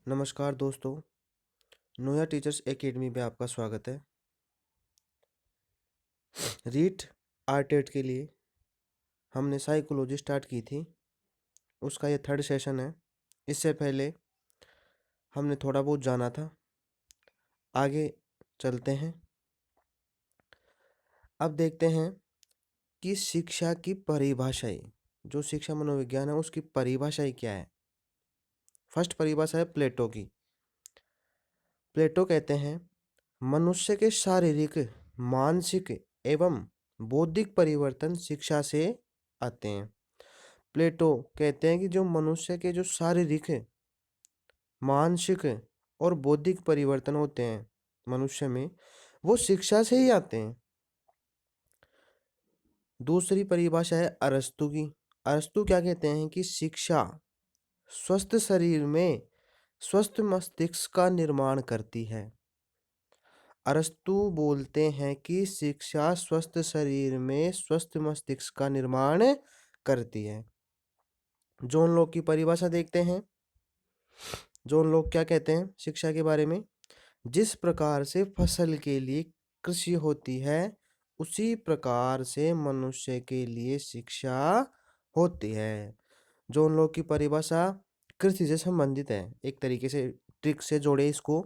नमस्कार दोस्तों, Noah teachers academy में आपका स्वागत है। रीट आर्टेट के लिए हमने साइकोलॉजी स्टार्ट की थी, उसका ये थर्ड सेशन है। इससे पहले हमने थोड़ा बहुत जाना था, आगे चलते हैं। अब देखते हैं कि शिक्षा की परिभाषाएं, जो शिक्षा मनोविज्ञान है उसकी परिभाषाएं क्या है। फर्स्ट परिभाषा है प्लेटो की। प्लेटो कहते हैं मनुष्य के शारीरिक, मानसिक एवं बौद्धिक परिवर्तन शिक्षा से आते हैं। प्लेटो कहते हैं कि जो मनुष्य के जो शारीरिक, मानसिक और बौद्धिक परिवर्तन होते हैं मनुष्य में, वो शिक्षा से ही आते हैं। दूसरी परिभाषा है अरस्तु की। अरस्तु क्या कहते हैं कि शिक्षा स्वस्थ शरीर में स्वस्थ मस्तिष्क का निर्माण करती है। अरस्तु बोलते हैं कि शिक्षा स्वस्थ शरीर में स्वस्थ मस्तिष्क का निर्माण करती है। जॉन लॉक की परिभाषा देखते हैं। जॉन लॉक क्या कहते हैं शिक्षा के बारे में? जिस प्रकार से फसल के लिए कृषि होती है, उसी प्रकार से मनुष्य के लिए शिक्षा होती है। जॉन लॉक की परिभाषा कृषि से संबंधित है, एक तरीके से ट्रिक से जोड़े इसको,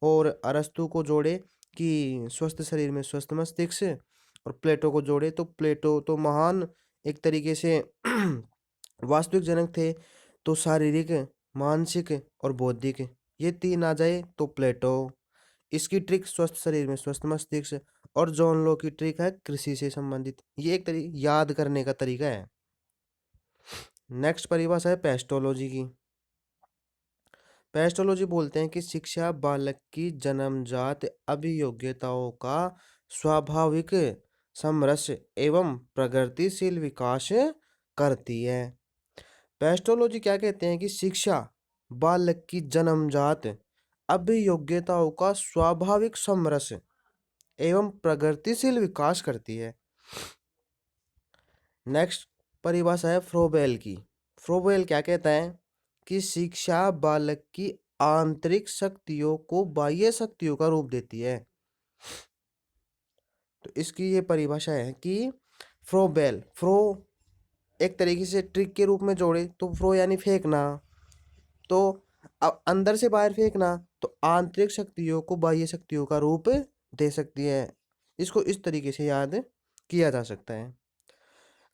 और अरस्तु को जोड़े कि स्वस्थ शरीर में स्वस्थ मस्तिष्क, और प्लेटो को जोड़े तो प्लेटो तो महान एक तरीके से वास्तविक जनक थे। तो शारीरिक, मानसिक और बौद्धिक, ये तीन आ जाए तो प्लेटो। इसकी ट्रिक स्वस्थ शरीर में स्वस्थ मस्तिष्क, और जॉन लो की ट्रिक है कृषि से संबंधित। ये एक याद करने का तरीका है। नेक्स्ट परिभाषा है पेस्टोलॉजी की। पेस्टोलॉजी बोलते हैं कि शिक्षा बालक की जन्मजात अभियोग्यताओं का स्वाभाविक समरस एवं प्रगतिशील विकास करती है। पेस्टोलॉजी क्या कहते हैं कि शिक्षा बालक की जन्मजात अभियोग्यताओं का स्वाभाविक समरस एवं प्रगतिशील विकास करती है। नेक्स्ट परिभाषा है फ्रोबेल की। फ्रोबेल क्या कहता है कि शिक्षा बालक की आंतरिक शक्तियों को बाह्य शक्तियों का रूप देती है। तो इसकी ये परिभाषा है कि फ्रोबेल, फ्रो एक तरीके से ट्रिक के रूप में जोड़े तो फ्रो यानी फेंकना, तो अब अंदर से बाहर फेंकना, तो आंतरिक शक्तियों को बाह्य शक्तियों का रूप दे सकती है। इसको इस तरीके से याद किया जा सकता है।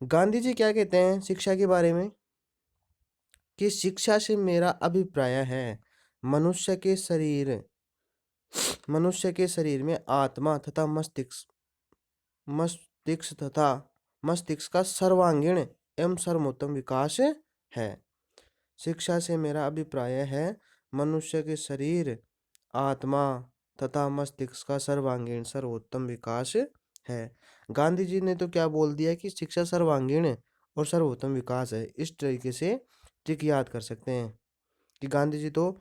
गांधी जी क्या कहते हैं शिक्षा के बारे में कि शिक्षा से मेरा अभिप्राय है मनुष्य के शरीर में आत्मा तथा मस्तिष्क का सर्वांगीण एवं सर्वोत्तम विकास है। शिक्षा से मेरा अभिप्राय है मनुष्य के शरीर, आत्मा तथा मस्तिष्क का सर्वांगीण सर्वोत्तम विकास है। गांधी जी ने तो क्या बोल दिया कि शिक्षा सर्वांगीण और सर्वोत्तम विकास है। इस तरीके से ट्रिक याद कर सकते हैं कि गांधी जी तो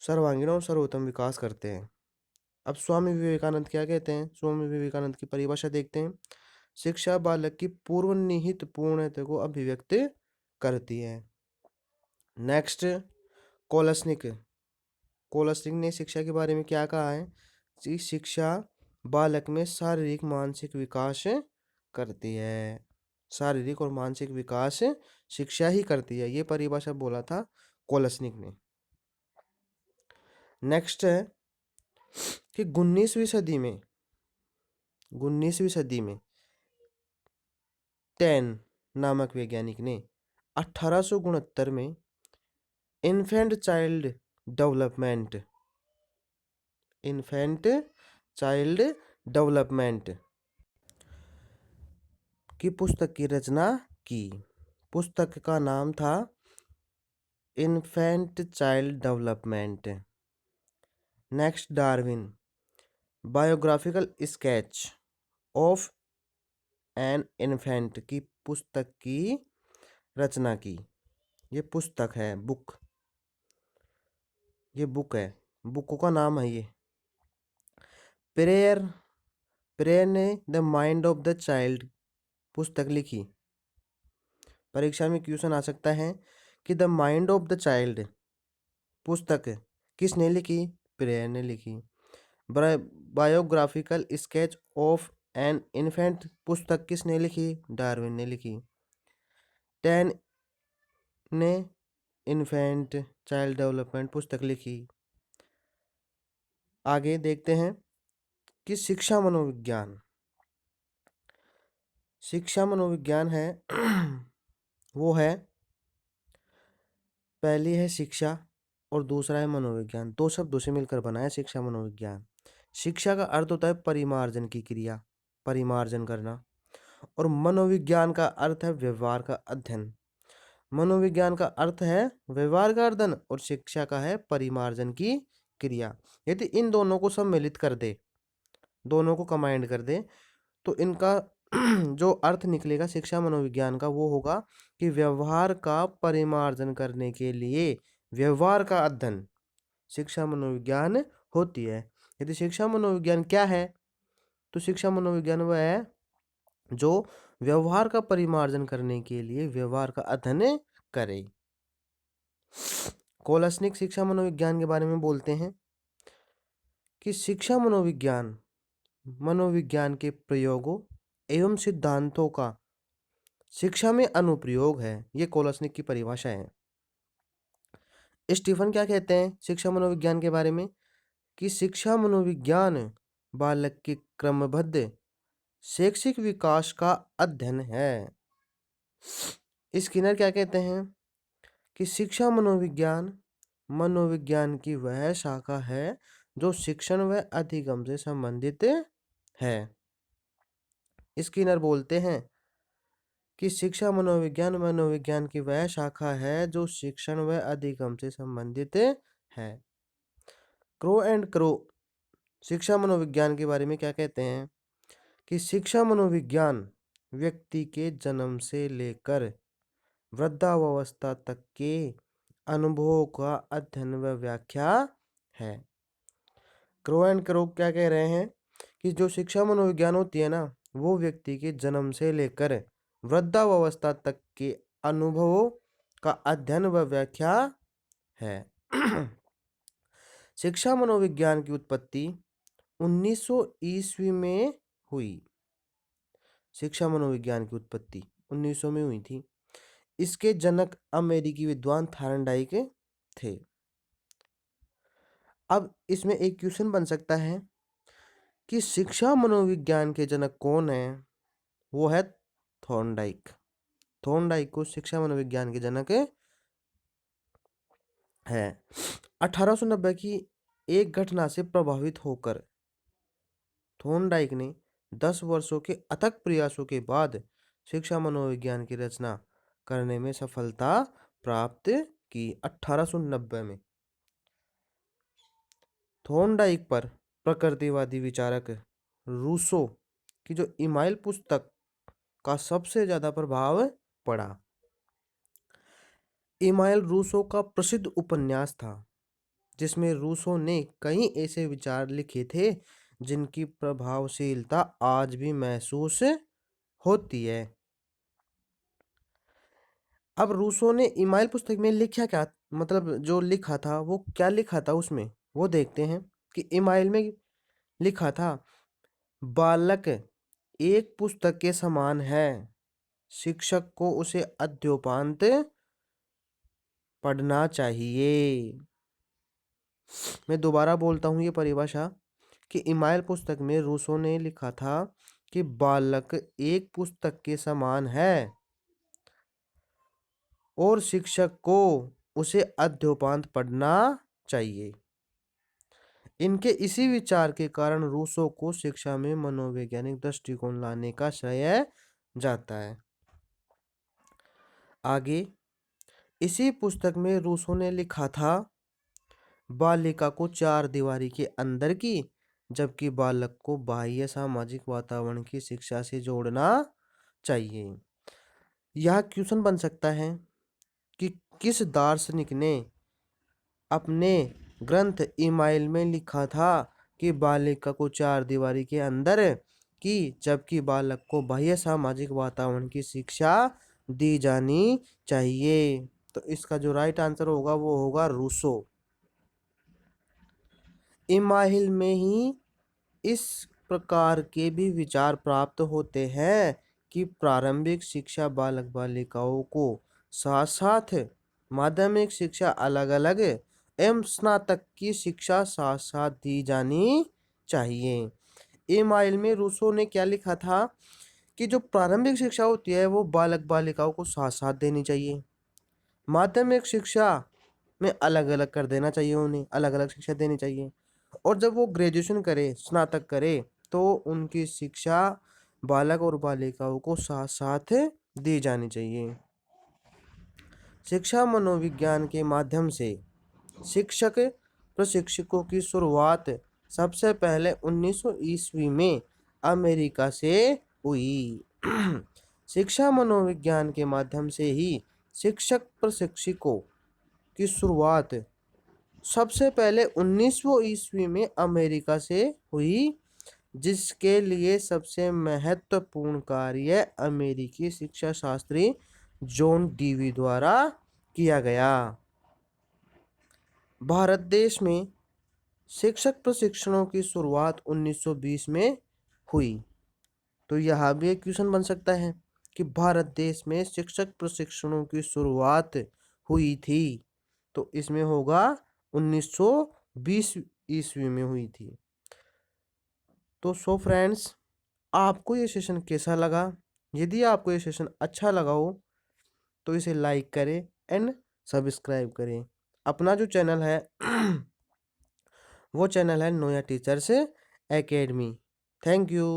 सर्वांगीण और सर्वोत्तम विकास करते हैं। अब स्वामी विवेकानंद क्या कहते हैं? स्वामी विवेकानंद की परिभाषा देखते हैं। शिक्षा बालक की पूर्व निहित पूर्णता को अभिव्यक्त करती है। नेक्स्ट कोलसनिक। कोलसनिक ने शिक्षा के बारे में क्या कहा है कि शिक्षा बालक में शारीरिक मानसिक विकास करती है। शारीरिक और मानसिक विकास शिक्षा ही करती है, ये परिभाषा बोला था कोलसनिक ने। नेक्स्ट है कि 19वीं सदी में टेन नामक वैज्ञानिक ने 1869 में इन्फेंट चाइल्ड डेवलपमेंट की पुस्तक की रचना की। पुस्तक का नाम था infant child development. Next Darwin biographical sketch of an infant की पुस्तक की रचना की। ये पुस्तक है, बुक, ये बुक है, बुक का नाम है ये प्रेयर। प्रेयर ने the mind of the child पुस्तक लिखी। परीक्षा में क्वेश्चन आ सकता है कि the mind of the child पुस्तक किसने लिखी? प्रेयर ने लिखी। Biographical sketch of an infant पुस्तक किसने लिखी? डार्विन ने लिखी। 10 ने इन्फेंट चाइल्ड डेवलपमेंट पुस्तक लिखी। आगे देखते हैं कि शिक्षा मनोविज्ञान। शिक्षा मनोविज्ञान है वो है, पहली है शिक्षा और दूसरा है मनोविज्ञान। दो शब्दों से मिलकर बना है शिक्षा मनोविज्ञान। शिक्षा का अर्थ होता है परिमार्जन की क्रिया, परिमार्जन करना, और मनोविज्ञान का अर्थ है व्यवहार का अध्ययन। मनोविज्ञान का अर्थ है व्यवहार का अध्ययन और शिक्षा का है परिमार्जन की क्रिया। यदि इन दोनों को सम्मिलित कर दे, दोनों को कंबाइंड कर दे, तो इनका जो अर्थ निकलेगा शिक्षा मनोविज्ञान का वो होगा कि व्यवहार का परिमार्जन करने के लिए व्यवहार का अध्ययन शिक्षा मनोविज्ञान होती है। यदि शिक्षा मनोविज्ञान क्या है, तो शिक्षा मनोविज्ञान वह है जो व्यवहार का परिमार्जन करने के लिए व्यवहार का अध्ययन करे। कोलसनिक शिक्षा मनोविज्ञान के बारे में बोलते हैं कि शिक्षा मनोविज्ञान मनोविज्ञान के प्रयोगों एवं सिद्धांतों का शिक्षा में अनुप्रयोग है। ये कोलसनिक की परिभाषा है। स्टीफन क्या कहते हैं शिक्षा मनोविज्ञान के बारे में कि शिक्षा मनोविज्ञान बालक के क्रमबद्ध शैक्षिक विकास का अध्ययन है। स्किनर क्या कहते हैं कि शिक्षा मनोविज्ञान मनोविज्ञान की वह शाखा है जो शिक्षण व अधिगम से संबंधित है। स्किनर बोलते हैं कि शिक्षा मनोविज्ञान मनोविज्ञान की वह शाखा है जो शिक्षण व अधिगम से संबंधित है। क्रो एंड क्रो शिक्षा मनोविज्ञान के बारे में क्या कहते हैं कि शिक्षा मनोविज्ञान व्यक्ति के जन्म से लेकर वृद्धावस्था तक के अनुभवों का अध्ययन व व्याख्या है। क्रो एंड क्रो क्या कह रहे हैं कि जो शिक्षा मनोविज्ञान होती है ना, वो व्यक्ति के जन्म से लेकर वृद्धावस्था तक के अनुभवों का अध्ययन व व्याख्या है। शिक्षा मनोविज्ञान की उत्पत्ति 1900 ईस्वी में हुई। शिक्षा मनोविज्ञान की उत्पत्ति 1900 में हुई थी। इसके जनक अमेरिकी विद्वान थॉर्नडाइक थे। अब इसमें एक क्वेश्चन बन सकता है कि शिक्षा मनोविज्ञान के जनक कौन है? वो है थॉर्नडाइक। थॉर्नडाइक को शिक्षा मनोविज्ञान के जनक है। 1890 की एक घटना से प्रभावित होकर थॉर्नडाइक ने 10 वर्षों के अथक प्रयासों के बाद शिक्षा मनोविज्ञान की रचना करने में सफलता प्राप्त की। 1890 में थॉर्नडाइक पर प्रकृतिवादी विचारक रूसो की जो इमाइल पुस्तक का सबसे ज्यादा प्रभाव पड़ा। इमाइल रूसो का प्रसिद्ध उपन्यास था जिसमें रूसो ने कई ऐसे विचार लिखे थे जिनकी प्रभावशीलता आज भी महसूस होती है। अब रूसो ने इमाइल पुस्तक में लिखा क्या, मतलब जो लिखा था वो क्या लिखा था उसमें, वो देखते हैं कि इमाइल में लिखा था बालक एक पुस्तक के समान है, शिक्षक को उसे अद्योपांत पढ़ना चाहिए। मैं दोबारा बोलता हूँ ये परिभाषा कि इमाइल पुस्तक में रूसो ने लिखा था कि बालक एक पुस्तक के समान है और शिक्षक को उसे अद्योपांत पढ़ना चाहिए। इनके इसी विचार के कारण रूसो को शिक्षा में मनोवैज्ञानिक दृष्टिकोण लाने का श्रेय जाता है। आगे इसी पुस्तक में रूसो ने लिखा था बालिका को चार दीवारी के अंदर की, जबकि बालक को बाह्य सामाजिक वातावरण की शिक्षा से जोड़ना चाहिए। यह क्वेश्चन बन सकता है कि किस दार्शनिक ने अपने ग्रंथ इमाइल में लिखा था कि बालिका को चार दीवारी के अंदर की, जबकि बालक को बाह्य सामाजिक वातावरण की शिक्षा दी जानी चाहिए। तो इसका जो राइट आंसर होगा वो होगा रूसो। इमाहिल में ही इस प्रकार के भी विचार प्राप्त होते हैं कि प्रारंभिक शिक्षा बालक बालिकाओं को साथ साथ माध्यमिक शिक्षा अलग अलग एवं स्नातक की शिक्षा साथ साथ दी जानी चाहिए। इमाइल में रूसो ने क्या लिखा था कि जो प्रारंभिक शिक्षा होती है वो बालक बालिकाओं को साथ साथ देनी चाहिए, माध्यमिक शिक्षा में अलग अलग कर देना चाहिए, उन्हें अलग अलग शिक्षा देनी चाहिए, और जब वो ग्रेजुएशन करे स्नातक करे तो उनकी शिक्षा बालक और बालिकाओं को साथ साथ दी जानी चाहिए। शिक्षा मनोविज्ञान के माध्यम से शिक्षक प्रशिक्षकों की शुरुआत सबसे पहले 1900 ईस्वी में अमेरिका से हुई। शिक्षा मनोविज्ञान के माध्यम से ही शिक्षक प्रशिक्षकों की शुरुआत सबसे पहले 1900 ईस्वी में अमेरिका से हुई, जिसके लिए सबसे महत्वपूर्ण कार्य अमेरिकी शिक्षा शास्त्री जॉन डीवी द्वारा किया गया। भारत देश में शिक्षक प्रशिक्षणों की शुरुआत 1920 में हुई। तो यहाँ भी एक क्वेश्चन बन सकता है कि भारत देश में शिक्षक प्रशिक्षणों की शुरुआत हुई थी, तो इसमें होगा 1920 ईस्वी में हुई थी। तो सो फ्रेंड्स, आपको ये सेशन कैसा लगा? यदि आपको ये सेशन अच्छा लगा हो तो इसे लाइक करें एंड सब्सक्राइब करें। अपना जो चैनल है वो चैनल है Noah teachers academy. Thank you.